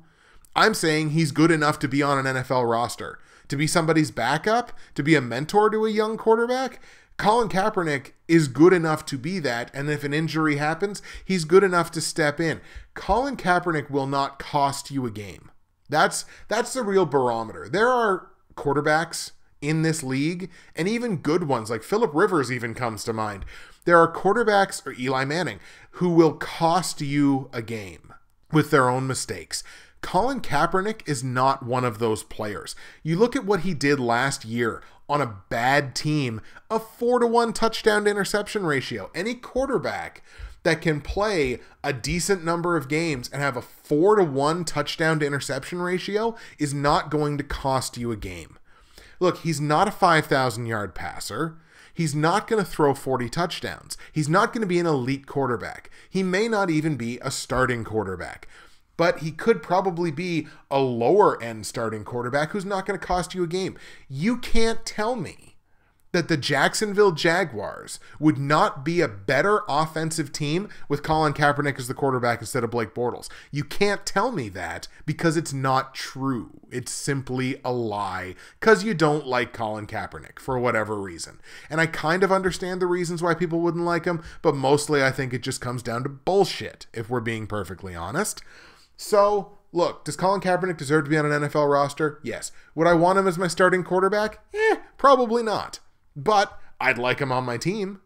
I'm saying he's good enough to be on an NFL roster. To be somebody's backup, to be a mentor to a young quarterback, Colin Kaepernick is good enough to be that, and if an injury happens, he's good enough to step in. Colin Kaepernick will not cost you a game. That's the real barometer. There are quarterbacks in this league, and even good ones, like Phillip Rivers even comes to mind. There are quarterbacks, or Eli Manning, who will cost you a game with their own mistakes. Colin Kaepernick is not one of those players. You look at what he did last year on a bad team, a 4-to-1 touchdown to interception ratio. Any quarterback that can play a decent number of games and have a 4-to-1 touchdown to interception ratio is not going to cost you a game. Look, he's not a 5,000-yard passer. He's not going to throw 40 touchdowns. He's not going to be an elite quarterback. He may not even be a starting quarterback. But he could probably be a lower-end starting quarterback who's not going to cost you a game. You can't tell me that the Jacksonville Jaguars would not be a better offensive team with Colin Kaepernick as the quarterback instead of Blake Bortles. You can't tell me that because it's not true. It's simply a lie because you don't like Colin Kaepernick for whatever reason. And I kind of understand the reasons why people wouldn't like him, but mostly I think it just comes down to bullshit, if we're being perfectly honest. So, look, does Colin Kaepernick deserve to be on an NFL roster? Yes. Would I want him as my starting quarterback? Probably not. But I'd like him on my team.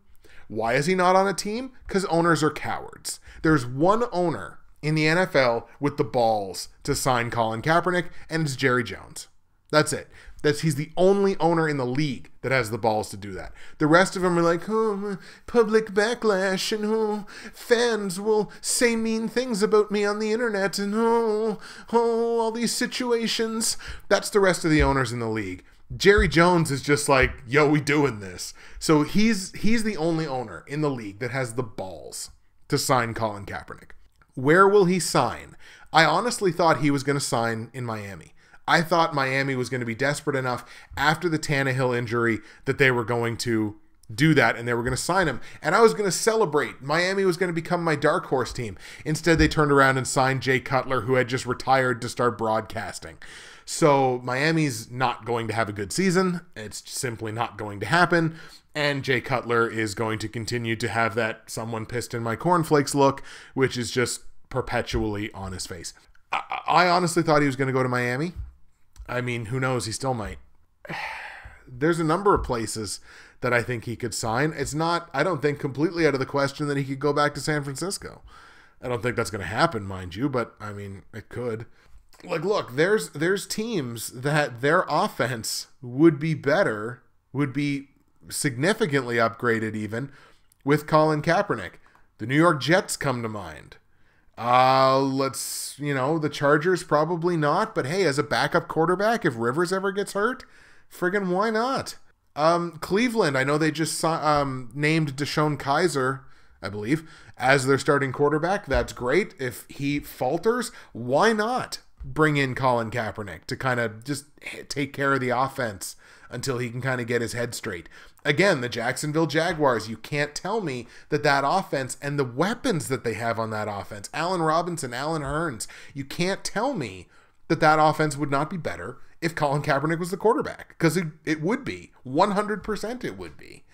Why is he not on a team? Because owners are cowards. There's one owner in the NFL with the balls to sign Colin Kaepernick, and it's Jerry Jones. That's it. He's the only owner in the league that has the balls to do that. The rest of them are like, oh, public backlash, and oh, fans will say mean things about me on the internet, and oh, all these situations. That's the rest of the owners in the league. Jerry Jones is just like, yo, we doing this. So he's the only owner in the league that has the balls to sign Colin Kaepernick. Where will he sign? I honestly thought he was going to sign in Miami. I thought Miami was going to be desperate enough after the Tannehill injury that they were going to do that, and they were going to sign him. And I was going to celebrate. Miami was going to become my dark horse team. Instead, they turned around and signed Jay Cutler, who had just retired to start broadcasting. So Miami's not going to have a good season. It's simply not going to happen. And Jay Cutler is going to continue to have that someone pissed in my cornflakes look, which is just perpetually on his face. I honestly thought he was going to go to Miami. I mean, who knows? He still might. There's a number of places that I think he could sign. It's not, I don't think, completely out of the question that he could go back to San Francisco. I don't think that's going to happen, mind you, but I mean, it could. Like, look, there's teams that their offense would be better, would be significantly upgraded even, with Colin Kaepernick. The New York Jets come to mind. The Chargers probably not, but hey, as a backup quarterback, if Rivers ever gets hurt, friggin' why not? Cleveland, I know they just named Deshaun Kaiser, I believe, as their starting quarterback. That's great. If he falters, why not bring in Colin Kaepernick to kind of just take care of the offense until he can kind of get his head straight? Again, the Jacksonville Jaguars, you can't tell me that offense and the weapons that they have on that offense, Allen Robinson, Allen Hurns, you can't tell me that offense would not be better if Colin Kaepernick was the quarterback, because it would be. 100% it would be.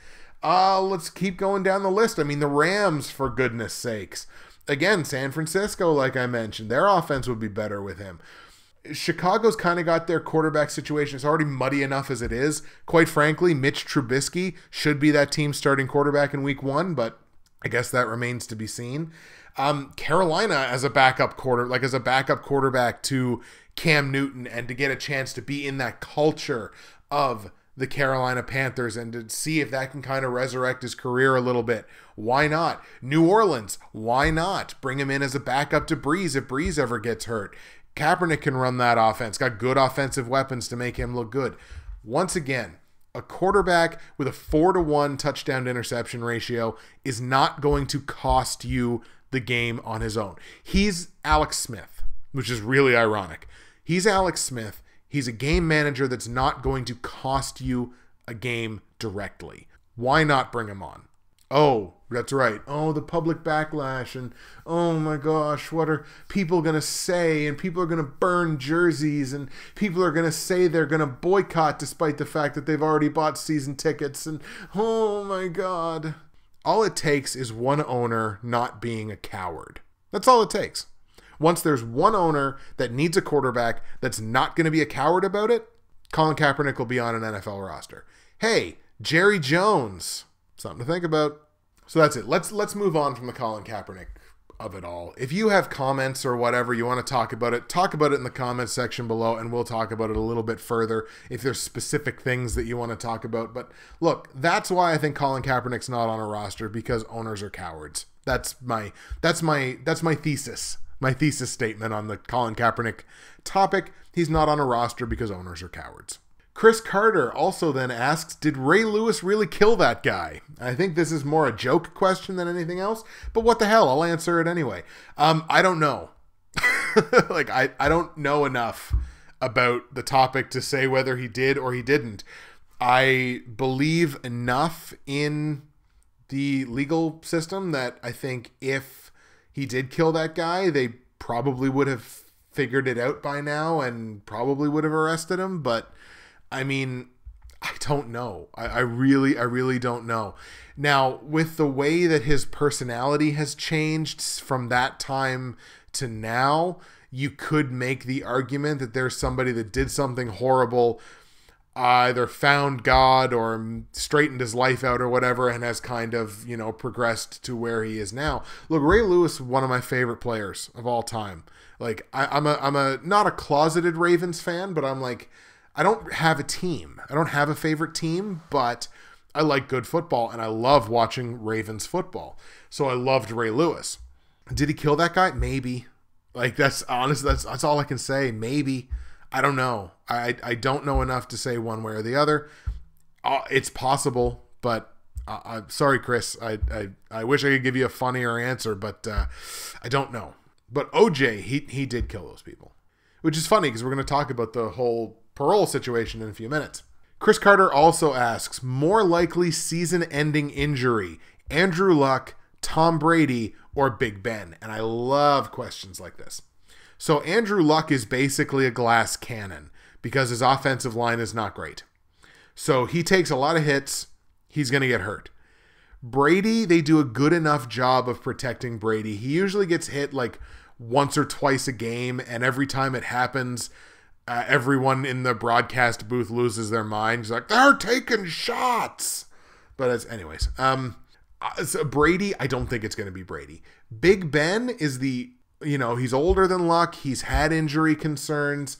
Let's keep going down the list. I mean, the Rams, for goodness sakes. Again, San Francisco, like I mentioned, their offense would be better with him. Chicago's kind of got their quarterback situation. It's already muddy enough as it is. Quite frankly, Mitch Trubisky should be that team's starting quarterback in week 1, but I guess that remains to be seen. Carolina as a backup quarterback to Cam Newton, and to get a chance to be in that culture of the Carolina Panthers and to see if that can kind of resurrect his career a little bit. Why not? New Orleans, why not? Bring him in as a backup to Breeze if Breeze ever gets hurt. Kaepernick can run that offense. Got good offensive weapons to make him look good. Once again, a quarterback with a 4-to-1 touchdown to interception ratio is not going to cost you the game on his own. He's Alex Smith, which is really ironic. He's Alex Smith. He's a game manager that's not going to cost you a game directly. Why not bring him on? Oh, that's right. Oh, the public backlash, and oh my gosh, what are people going to say? And people are going to burn jerseys, and people are going to say they're going to boycott despite the fact that they've already bought season tickets, and oh my God. All it takes is one owner not being a coward. That's all it takes. Once there's one owner that needs a quarterback that's not going to be a coward about it, Colin Kaepernick will be on an NFL roster. Hey, Jerry Jones. Something to think about. So that's it. Let's move on from the Colin Kaepernick of it all. If you have comments or whatever you want to talk about it in the comments section below, and we'll talk about it a little bit further if there's specific things that you want to talk about. But look, that's why I think Colin Kaepernick's not on a roster, because owners are cowards. That's my thesis. My thesis statement on the Colin Kaepernick topic. He's not on a roster because owners are cowards. Chris Carter also then asks, did Ray Lewis really kill that guy? I think this is more a joke question than anything else, but what the hell? I'll answer it anyway. I don't know. I don't know enough about the topic to say whether he did or he didn't. I believe enough in the legal system that I think if he did kill that guy, they probably would have figured it out by now and probably would have arrested him, but I mean, I don't know. I really don't know. Now, with the way that his personality has changed from that time to now, you could make the argument that there's somebody that did something horrible, either found God or straightened his life out or whatever, and has kind of, progressed to where he is now. Look, Ray Lewis is one of my favorite players of all time. Like, I'm not a closeted Ravens fan, but I'm like, I don't have a team. I don't have a favorite team, but I like good football, and I love watching Ravens football. So I loved Ray Lewis. Did he kill that guy? Maybe. Like, that's honest. That's all I can say. Maybe. I don't know. I don't know enough to say one way or the other. It's possible, but I'm sorry, Chris. I wish I could give you a funnier answer, but I don't know. But OJ, he did kill those people, which is funny because we're going to talk about the whole parole situation in a few minutes. Chris Carter also asks, more likely season-ending injury, Andrew Luck, Tom Brady, or Big Ben? And I love questions like this. So Andrew Luck is basically a glass cannon because his offensive line is not great. So he takes a lot of hits. He's going to get hurt. Brady, they do a good enough job of protecting Brady. He usually gets hit like once or twice a game, and every time it happens, everyone in the broadcast booth loses their mind. He's like, they're taking shots. But anyways, so Brady, I don't think it's going to be Brady. Big Ben is he's older than Luck. He's had injury concerns,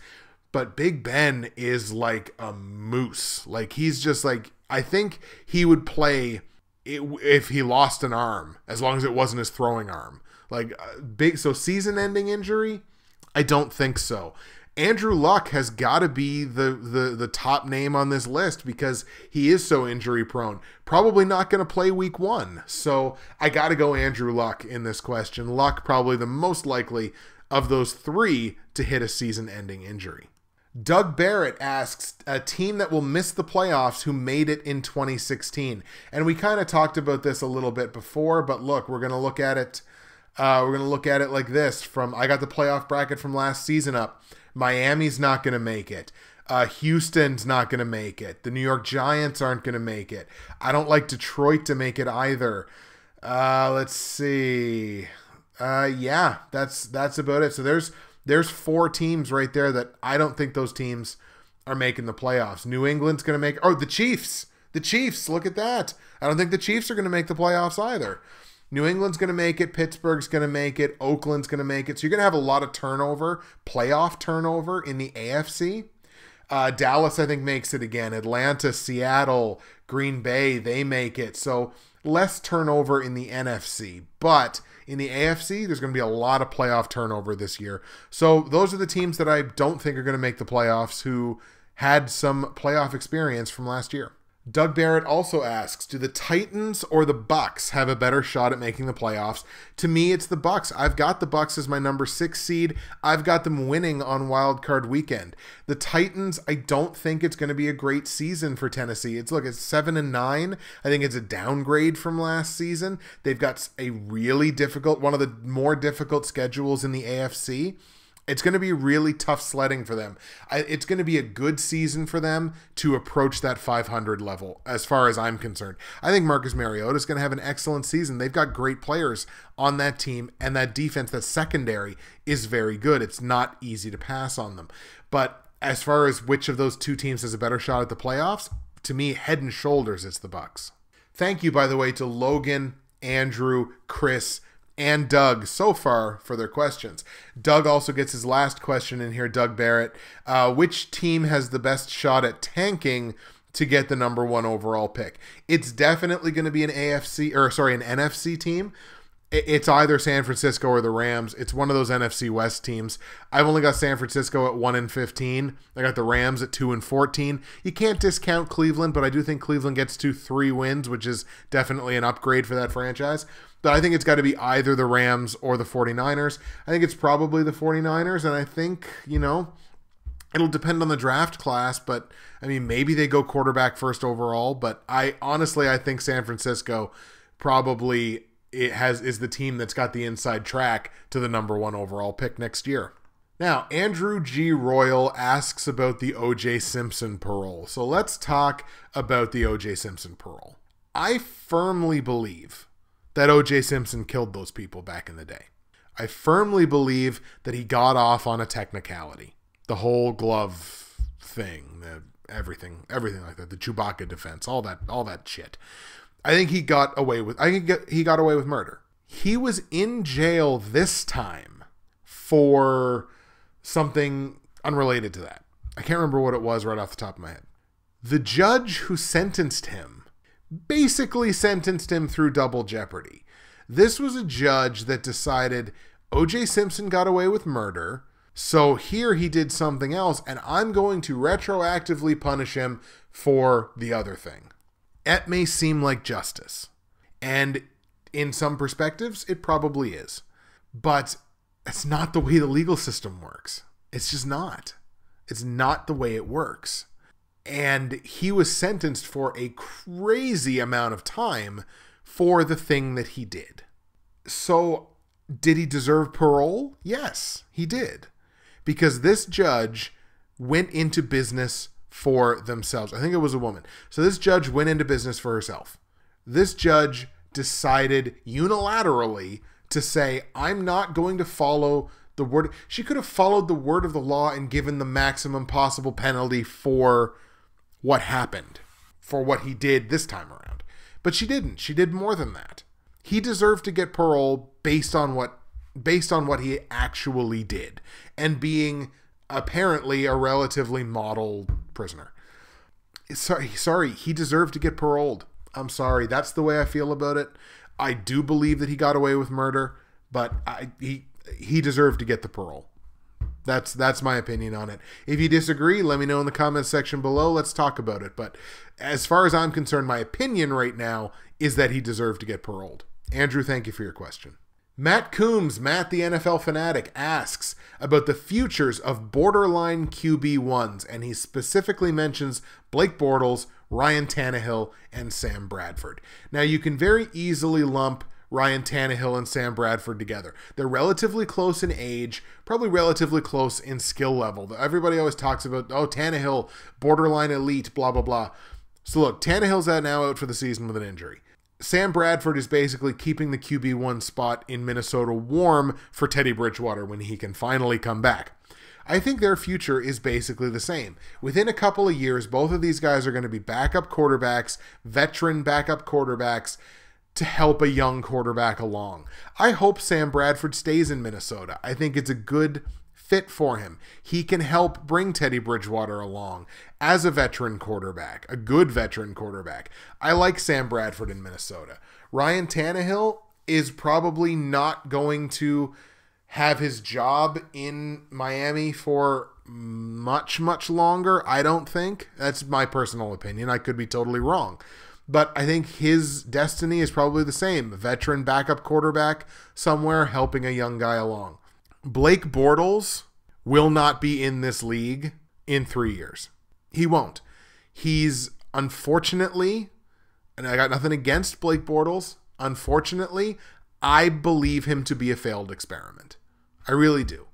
but Big Ben is like a moose. Like he's just like, I think he would play if he lost an arm, as long as it wasn't his throwing arm. Like so season-ending injury, I don't think so. Andrew Luck has got to be the top name on this list because he is so injury prone. Probably not going to play week 1. So I got to go Andrew Luck in this question. Luck probably the most likely of those 3 to hit a season-ending injury. Doug Barrett asks, a team that will miss the playoffs who made it in 2016. And we kind of talked about this a little bit before, but look, we're going to look at it. We're going to look at it like this. I got the playoff bracket from last season up. Miami's not going to make it. Houston's not going to make it. The New York Giants aren't going to make it. I don't like Detroit to make it either. Let's see. Yeah, that's about it. So there's 4 teams right there that I don't think those teams are making the playoffs. New England's going to make... Oh, the Chiefs. The Chiefs, look at that. I don't think the Chiefs are going to make the playoffs either. New England's going to make it. Pittsburgh's going to make it. Oakland's going to make it. So you're going to have a lot of turnover, playoff turnover in the AFC. Dallas, I think, makes it again. Atlanta, Seattle, Green Bay, they make it. So less turnover in the NFC. But in the AFC, there's going to be a lot of playoff turnover this year. So those are the teams that I don't think are going to make the playoffs who had some playoff experience from last year. Doug Barrett also asks, do the Titans or the Bucks have a better shot at making the playoffs? To me, it's the Bucks. I've got the Bucks as my number 6 seed. I've got them winning on Wild Card Weekend. The Titans, I don't think it's going to be a great season for Tennessee. It's 7-9. I think it's a downgrade from last season. They've got a really difficult, one of the more difficult schedules in the AFC. It's going to be really tough sledding for them. It's going to be a good season for them to approach that 500 level, as far as I'm concerned. I think Marcus Mariota is going to have an excellent season. They've got great players on that team, and that defense, that secondary, is very good. It's not easy to pass on them. But as far as which of those 2 teams has a better shot at the playoffs, to me, head and shoulders, it's the Bucks. Thank you, by the way, to Logan, Andrew, Chris, and Doug so far for their questions. Doug also gets his last question in here, Doug Barrett. Which team has the best shot at tanking to get the number 1 overall pick? It's definitely going to be an NFC team. It's either San Francisco or the Rams. It's one of those NFC West teams. I've only got San Francisco at 1-15. I got the Rams at 2-14. You can't discount Cleveland, but I do think Cleveland gets to 3 wins, which is definitely an upgrade for that franchise. But I think it's got to be either the Rams or the 49ers. I think it's probably the 49ers, and I think, it'll depend on the draft class, but, maybe they go quarterback first overall, but I think San Francisco probably is the team that's got the inside track to the number 1 overall pick next year. Now, Andrew G. Royal asks about the O.J. Simpson parole. So let's talk about the O.J. Simpson parole. I firmly believe that O.J. Simpson killed those people back in the day. I firmly believe that he got off on a technicality. The whole glove thing, everything like that, the Chewbacca defense, all that shit. I think he got away with murder. He was in jail this time for something unrelated to that. I can't remember what it was right off the top of my head. The judge who sentenced him basically sentenced him through double jeopardy. This was a judge that decided O.J. Simpson got away with murder, so here he did something else, and I'm going to retroactively punish him for the other thing. It may seem like justice, and in some perspectives, it probably is. But it's not the way the legal system works. It's just not. It's not the way it works. And he was sentenced for a crazy amount of time for the thing that he did. So, did he deserve parole? Yes, he did. Because this judge went into business for themselves. I think it was a woman. So this judge went into business for herself. This judge decided unilaterally to say, I'm not going to follow the word. She could have followed the word of the law and given the maximum possible penalty for what happened, for what he did this time around. But she didn't. She did more than that. He deserved to get parole based on what he actually did, and being apparently a relatively model prisoner. Sorry, he deserved to get paroled. I'm sorry. That's the way I feel about it. I do believe that he got away with murder, but he deserved to get the parole. That's my opinion on it. If you disagree, let me know in the comments section below. Let's talk about it. But as far as I'm concerned, my opinion right now is that he deserved to get paroled. Andrew, thank you for your question. Matt Coombs, Matt the NFL Fanatic, asks about the futures of borderline QB1s, and he specifically mentions Blake Bortles, Ryan Tannehill, and Sam Bradford. Now, you can very easily lump Ryan Tannehill and Sam Bradford together. They're relatively close in age, probably relatively close in skill level. Everybody always talks about, oh, Tannehill, borderline elite, blah, blah, blah. So look, Tannehill's now out for the season with an injury. Sam Bradford is basically keeping the QB1 spot in Minnesota warm for Teddy Bridgewater when he can finally come back. I think their future is basically the same. Within a couple of years, both of these guys are going to be backup quarterbacks, veteran backup quarterbacks, to help a young quarterback along. I hope Sam Bradford stays in Minnesota. I think it's a good fit for him. He can help bring Teddy Bridgewater along as a veteran quarterback, a good veteran quarterback. I like Sam Bradford in Minnesota. Ryan Tannehill is probably not going to have his job in Miami for much, much longer, I don't think. That's my personal opinion. I could be totally wrong. But I think his destiny is probably the same. A veteran backup quarterback somewhere helping a young guy along. Blake Bortles will not be in this league in 3 years. He won't. He's unfortunately, and I got nothing against Blake Bortles, unfortunately, I believe him to be a failed experiment. I really do.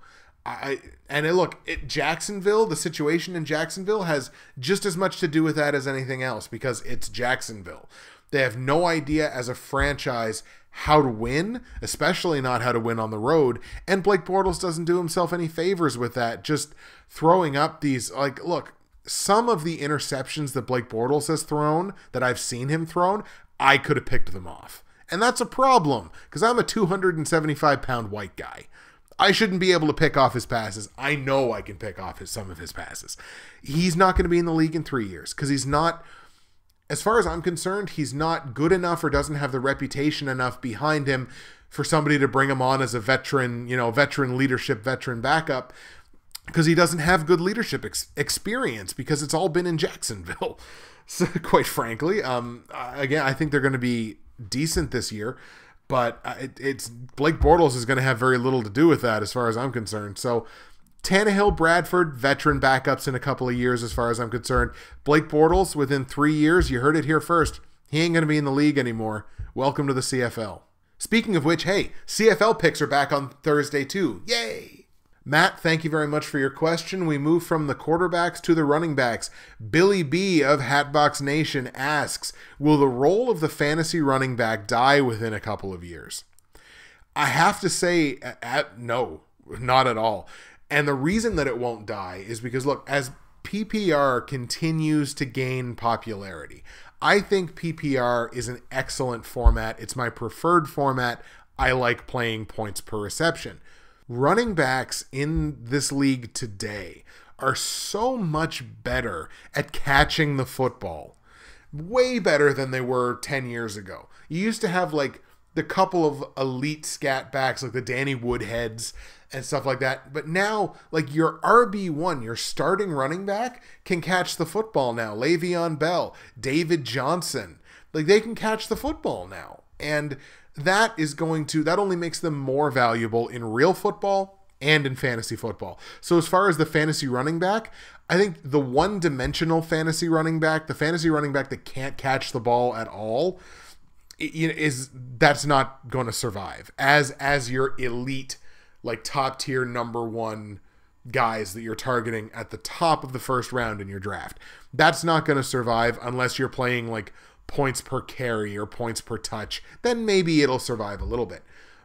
Jacksonville, the situation in Jacksonville has just as much to do with that as anything else, because it's Jacksonville. They have no idea as a franchise how to win, especially not how to win on the road. And Blake Bortles doesn't do himself any favors with that. Just throwing up these, look, some of the interceptions that Blake Bortles has thrown, that I've seen him thrown, I could have picked them off. And that's a problem, because I'm a 275-pound white guy. I shouldn't be able to pick off his passes. I know I can pick off some of his passes. He's not going to be in the league in 3 years because he's not, as far as I'm concerned, he's not good enough or doesn't have the reputation enough behind him for somebody to bring him on as a veteran, veteran leadership, veteran backup, because he doesn't have good leadership experience because it's all been in Jacksonville. So quite frankly, again, I think they're going to be decent this year. But it's Blake Bortles is going to have very little to do with that as far as I'm concerned. So Tannehill, Bradford, veteran backups in a couple of years as far as I'm concerned. Blake Bortles, within 3 years, you heard it here first. He ain't going to be in the league anymore. Welcome to the CFL. Speaking of which, hey, CFL picks are back on Thursday too. Yay! Matt, thank you very much for your question. We move from the quarterbacks to the running backs. Billy B of Hatbox Nation asks, will the role of the fantasy running back die within a couple of years? I have to say, no, not at all. And the reason that it won't die is because, look, as PPR continues to gain popularity, I think PPR is an excellent format. It's my preferred format. I like playing points per reception. Running backs in this league today are so much better at catching the football. Way better than they were 10 years ago. You used to have the couple of elite scat backs like the Danny Woodheads and stuff like that. But now, your RB1, your starting running back, can catch the football now. Le'Veon Bell, David Johnson. They can catch the football now. And that only makes them more valuable in real football and in fantasy football. So as far as the fantasy running back, I think the one-dimensional fantasy running back, the fantasy running back that can't catch the ball at all, that's not going to survive as your elite, like top tier number one guys that you're targeting at the top of the first round in your draft. That's not going to survive unless you're playing like points per carry or points per touch. Then maybe it'll survive a little bit.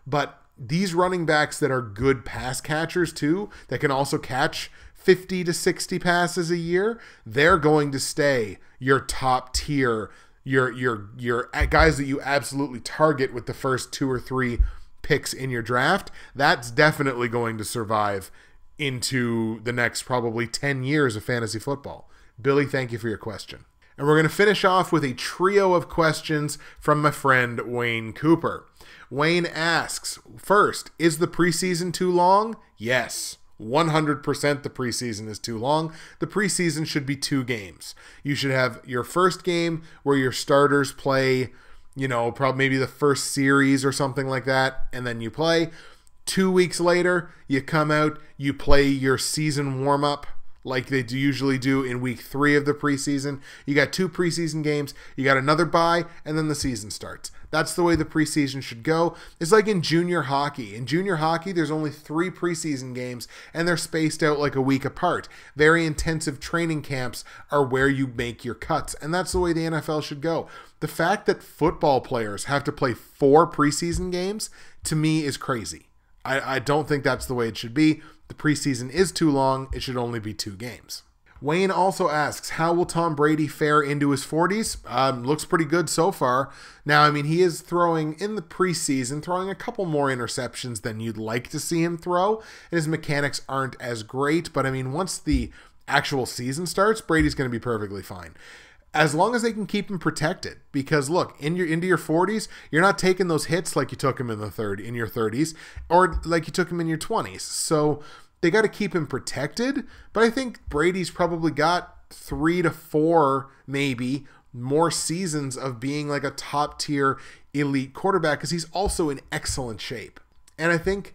But these running backs that are good pass catchers too, that can also catch 50 to 60 passes a year, they're going to stay your top tier, your guys that you absolutely target with the first 2 or 3 picks in your draft. That's definitely going to survive into the next probably 10 years of fantasy football. Billy, thank you for your question. And we're going to finish off with a trio of questions from my friend Wayne Cooper. Wayne asks, first, is the preseason too long? Yes. 100% the preseason is too long. The preseason should be 2 games. You should have your first game where your starters play, probably maybe the first series or something like that, and then you play. 2 weeks later, you come out, you play your season warm-up like they usually do in week 3 of the preseason. You got 2 preseason games, you got another bye, and then the season starts. That's the way the preseason should go. It's like in junior hockey. In junior hockey, there's only 3 preseason games, and they're spaced out like a week apart. Very intensive training camps are where you make your cuts, and that's the way the NFL should go. The fact that football players have to play 4 preseason games, to me, is crazy. I don't think that's the way it should be. The preseason is too long. It should only be 2 games. Wayne also asks, how will Tom Brady fare into his 40s? Looks pretty good so far. Now, he is throwing in the preseason, throwing a couple more interceptions than you'd like to see him throw. And his mechanics aren't as great. But, once the actual season starts, Brady's going to be perfectly fine. As long as they can keep him protected. Because, look, into your 40s, you're not taking those hits like you took him in your 30s. Or like you took him in your 20s. So they got to keep him protected, but I think Brady's probably got 3 to 4, maybe, more seasons of being like a top-tier elite quarterback because he's also in excellent shape. And I think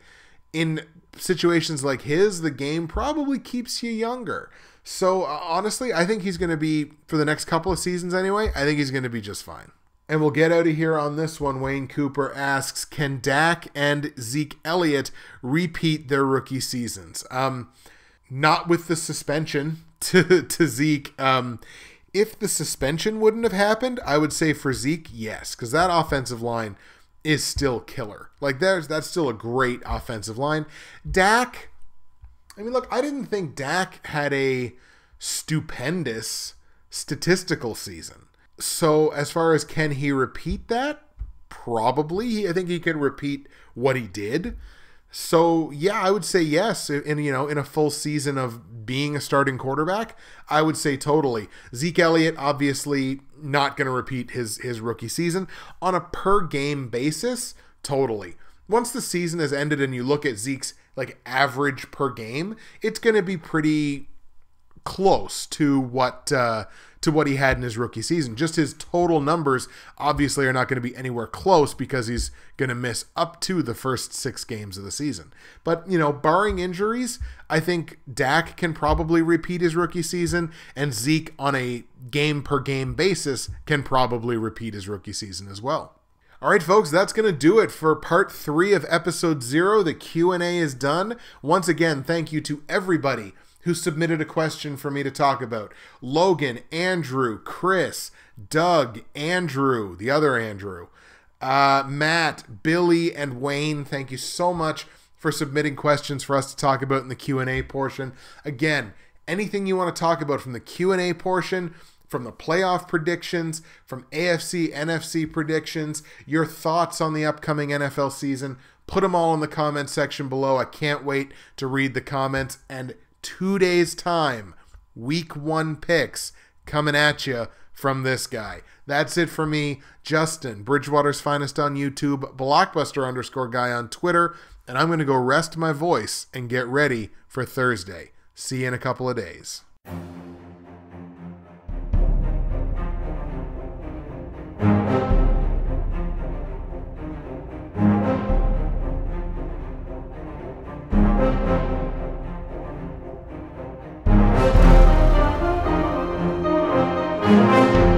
in situations like his, the game probably keeps you younger. So honestly, I think he's going to be, for the next couple of seasons anyway, I think he's going to be just fine. And we'll get out of here on this one. Wayne Cooper asks, can Dak and Zeke Elliott repeat their rookie seasons? Not with the suspension to Zeke. If the suspension wouldn't have happened, I would say for Zeke, yes, because that offensive line is still killer. Like that's still a great offensive line. Dak, look, I didn't think Dak had a stupendous statistical season. So as far as can he repeat that? Probably. I think he could repeat what he did. So yeah, I would say yes. In a full season of being a starting quarterback, I would say totally. Zeke Elliott obviously not going to repeat his rookie season. On a per game basis, totally. Once the season has ended and you look at Zeke's like average per game, it's going to be pretty close to what he had in his rookie season. Just his total numbers obviously are not going to be anywhere close because he's going to miss up to the first 6 games of the season. But, barring injuries, I think Dak can probably repeat his rookie season, and Zeke on a game-per-game basis can probably repeat his rookie season as well. All right, folks, that's going to do it for part 3 of episode 0. The Q&A is done. Once again, thank you to everybody who submitted a question for me to talk about. Logan, Andrew, Chris, Doug, Andrew, the other Andrew, Matt, Billy, and Wayne. Thank you so much for submitting questions for us to talk about in the Q&A portion. Again, anything you want to talk about from the Q&A portion, from the playoff predictions, from AFC, NFC predictions, your thoughts on the upcoming NFL season, put them all in the comment section below. I can't wait to read the comments. And 2 days' time, week 1 picks coming at you from this guy. That's it for me, Justin, Bridgewater's Finest on YouTube, Blockbuster_guy on Twitter, and I'm going to go rest my voice and get ready for Thursday. See you in a couple of days. Bye.